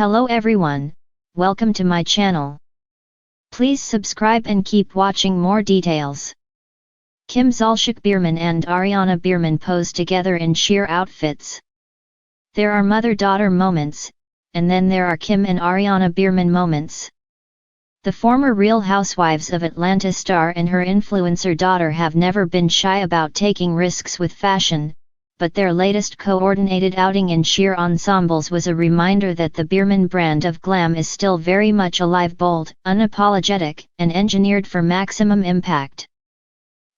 Hello everyone, welcome to my channel. Please subscribe and keep watching more details. Kim Zolciak-Biermann and Ariana Biermann pose together in sheer outfits. There are mother-daughter moments, and then there are Kim and Ariana Biermann moments. The former Real Housewives of Atlanta star and her influencer daughter have never been shy about taking risks with fashion, but their latest coordinated outing in sheer ensembles was a reminder that the Biermann brand of glam is still very much alive, bold, unapologetic, and engineered for maximum impact.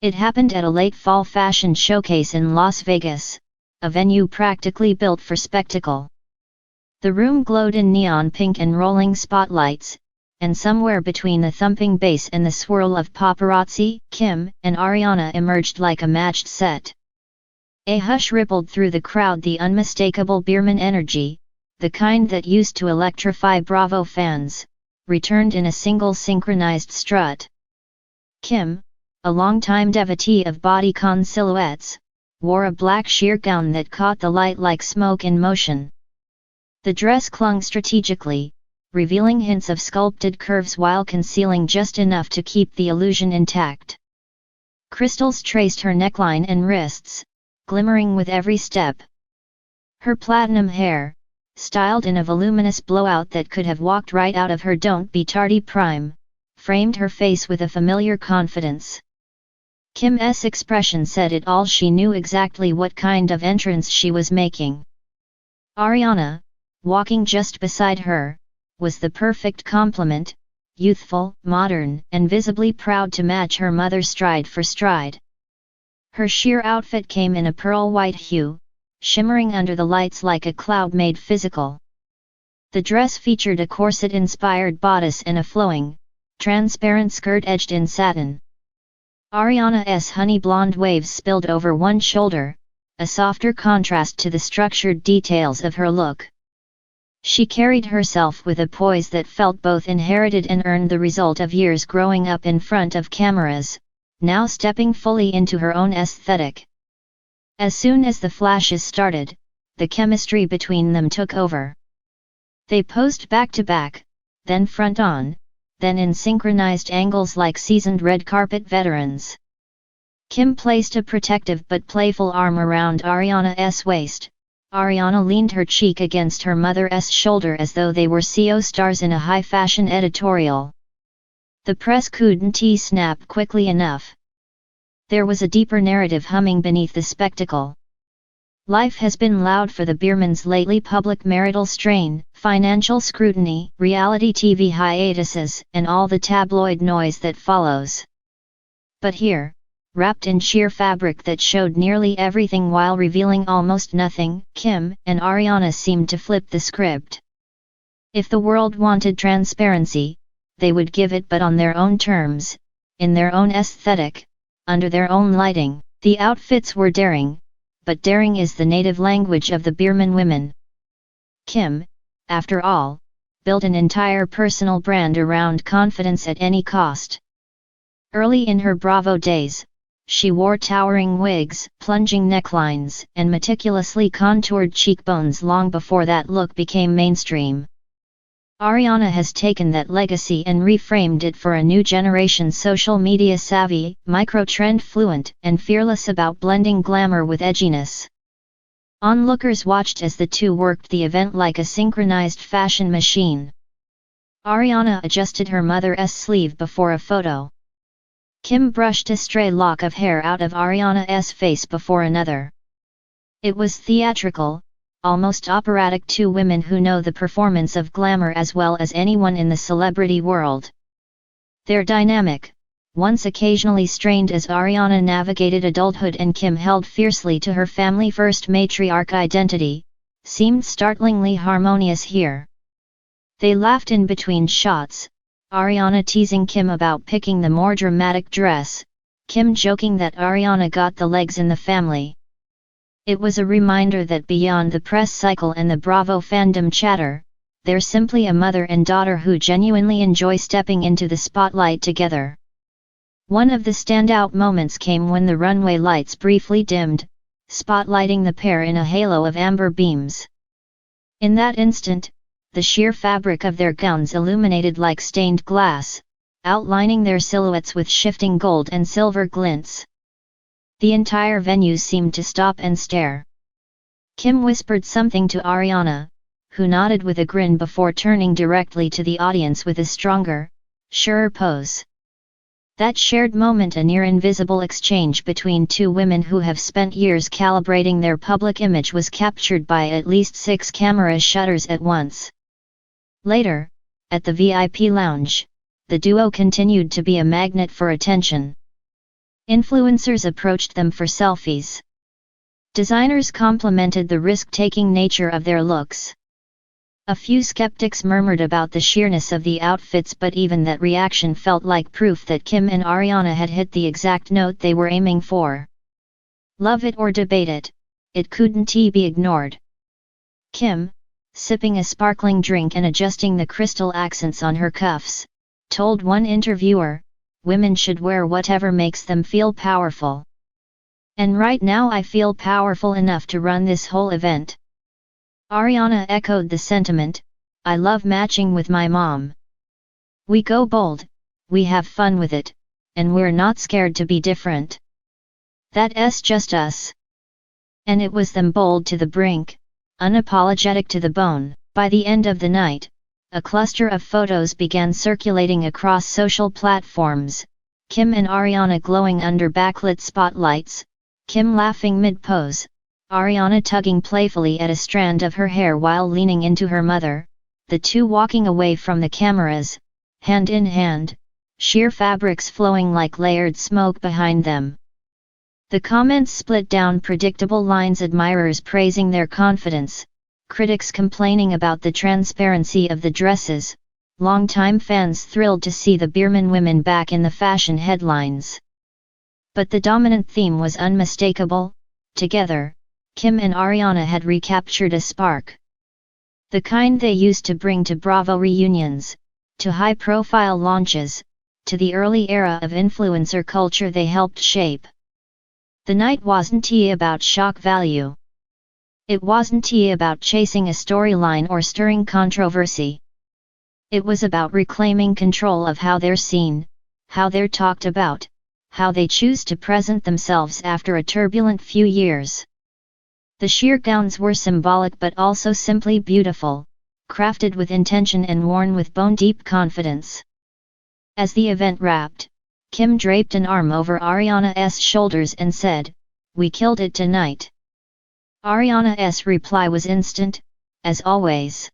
It happened at a late fall fashion showcase in Las Vegas, a venue practically built for spectacle. The room glowed in neon pink and rolling spotlights, and somewhere between the thumping bass and the swirl of paparazzi, Kim and Ariana emerged like a matched set. A hush rippled through the crowd, the unmistakable Biermann energy, the kind that used to electrify Bravo fans, returned in a single synchronized strut. Kim, a longtime devotee of bodycon silhouettes, wore a black sheer gown that caught the light like smoke in motion. The dress clung strategically, revealing hints of sculpted curves while concealing just enough to keep the illusion intact. Crystals traced her neckline and wrists, glimmering with every step. Her platinum hair, styled in a voluminous blowout that could have walked right out of her Don't Be Tardy prime, framed her face with a familiar confidence. Kim's expression said it all. She knew exactly what kind of entrance she was making. Ariana, walking just beside her, was the perfect complement, youthful, modern, and visibly proud to match her mother stride for stride. Her sheer outfit came in a pearl white hue, shimmering under the lights like a cloud made physical. The dress featured a corset-inspired bodice and a flowing, transparent skirt edged in satin. Ariana's honey blonde waves spilled over one shoulder, a softer contrast to the structured details of her look. She carried herself with a poise that felt both inherited and earned, the result of years growing up in front of cameras, now stepping fully into her own aesthetic. As soon as the flashes started, the chemistry between them took over. They posed back to back, then front on, then in synchronized angles like seasoned red carpet veterans. Kim placed a protective but playful arm around Ariana's waist. Ariana leaned her cheek against her mother's shoulder as though they were co-stars in a high-fashion editorial. The press couldn't snap quickly enough. There was a deeper narrative humming beneath the spectacle. Life has been loud for the Biermanns lately: public marital strain, financial scrutiny, reality TV hiatuses, and all the tabloid noise that follows. But here, wrapped in sheer fabric that showed nearly everything while revealing almost nothing, Kim and Ariana seemed to flip the script. If the world wanted transparency, they would give it, but on their own terms, in their own aesthetic, under their own lighting. The outfits were daring, but daring is the native language of the Biermann women. Kim, after all, built an entire personal brand around confidence at any cost. Early in her Bravo days, she wore towering wigs, plunging necklines, and meticulously contoured cheekbones long before that look became mainstream. Ariana has taken that legacy and reframed it for a new generation: social media savvy, micro-trend fluent, and fearless about blending glamour with edginess. Onlookers watched as the two worked the event like a synchronized fashion machine. Ariana adjusted her mother's sleeve before a photo. Kim brushed a stray lock of hair out of Ariana's face before another. It was theatrical, almost operatic. Two women who know the performance of glamour as well as anyone in the celebrity world. Their dynamic, once occasionally strained as Ariana navigated adulthood and Kim held fiercely to her family-first matriarch identity, seemed startlingly harmonious here. They laughed in between shots, Ariana teasing Kim about picking the more dramatic dress, Kim joking that Ariana got the legs in the family. It was a reminder that beyond the press cycle and the Bravo fandom chatter, they're simply a mother and daughter who genuinely enjoy stepping into the spotlight together. One of the standout moments came when the runway lights briefly dimmed, spotlighting the pair in a halo of amber beams. In that instant, the sheer fabric of their gowns illuminated like stained glass, outlining their silhouettes with shifting gold and silver glints. The entire venue seemed to stop and stare. Kim whispered something to Ariana, who nodded with a grin before turning directly to the audience with a stronger, surer pose. That shared moment, a near invisible exchange between two women who have spent years calibrating their public image, was captured by at least 6 camera shutters at once. Later, at the VIP lounge, the duo continued to be a magnet for attention. Influencers approached them for selfies. Designers complimented the risk-taking nature of their looks. A few skeptics murmured about the sheerness of the outfits, but even that reaction felt like proof that Kim and Ariana had hit the exact note they were aiming for. Love it or debate it, it couldn't be ignored. Kim, sipping a sparkling drink and adjusting the crystal accents on her cuffs, told one interviewer, "Women should wear whatever makes them feel powerful. And right now I feel powerful enough to run this whole event." Ariana echoed the sentiment, "I love matching with my mom. We go bold, we have fun with it, and we're not scared to be different. That's just us." And it was them bold to the brink, unapologetic to the bone. By the end of the night, a cluster of photos began circulating across social platforms, Kim and Ariana glowing under backlit spotlights, Kim laughing mid-pose, Ariana tugging playfully at a strand of her hair while leaning into her mother, the two walking away from the cameras, hand in hand, sheer fabrics flowing like layered smoke behind them. The comments split down predictable lines: admirers praising their confidence, critics complaining about the transparency of the dresses, longtime fans thrilled to see the Biermann women back in the fashion headlines. But the dominant theme was unmistakable: together, Kim and Ariana had recaptured a spark. The kind they used to bring to Bravo reunions, to high-profile launches, to the early era of influencer culture they helped shape. The night wasn't about shock value. It wasn't about chasing a storyline or stirring controversy. It was about reclaiming control of how they're seen, how they're talked about, how they choose to present themselves after a turbulent few years. The sheer gowns were symbolic but also simply beautiful, crafted with intention and worn with bone-deep confidence. As the event wrapped, Kim draped an arm over Ariana's shoulders and said, "We killed it tonight." Ariana's reply was instant, as always.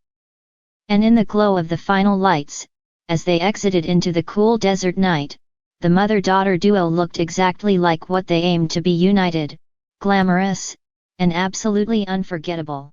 And in the glow of the final lights, as they exited into the cool desert night, the mother-daughter duo looked exactly like what they aimed to be: united, glamorous, and absolutely unforgettable.